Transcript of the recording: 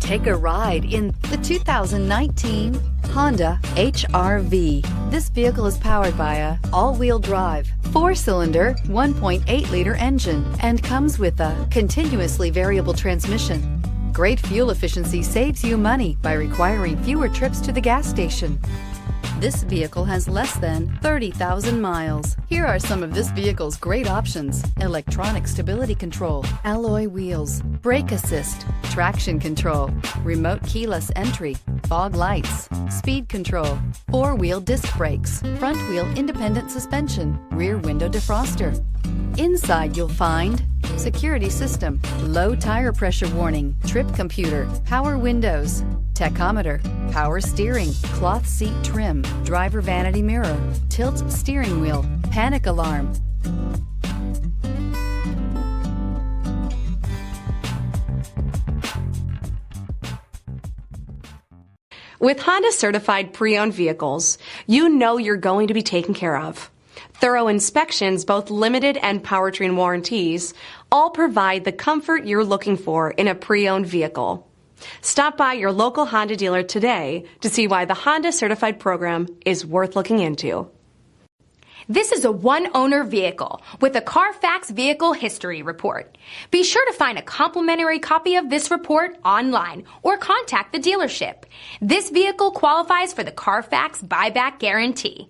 Take a ride in the 2019 Honda HR-V. This vehicle is powered by a all-wheel drive, 4-cylinder, 1.8-liter engine and comes with a continuously variable transmission. Great fuel efficiency saves you money by requiring fewer trips to the gas station. This vehicle has less than 30,000 miles. Here are some of this vehicle's great options: electronic stability control, alloy wheels, brake assist, traction control, remote keyless entry, fog lights, speed control, 4-wheel disc brakes, front wheel independent suspension, rear window defroster. Inside you'll find security system, low tire pressure warning, trip computer, power windows, tachometer, power steering, cloth seat trim, driver vanity mirror, tilt steering wheel, panic alarm. With Honda certified pre-owned vehicles, you know you're going to be taken care of. Thorough inspections, both limited and powertrain warranties, all provide the comfort you're looking for in a pre-owned vehicle. Stop by your local Honda dealer today to see why the Honda Certified program is worth looking into. This is a one-owner vehicle with a CARFAX Vehicle History Report. Be sure to find a complimentary copy of this report online or contact the dealership. This vehicle qualifies for the CARFAX Buyback Guarantee.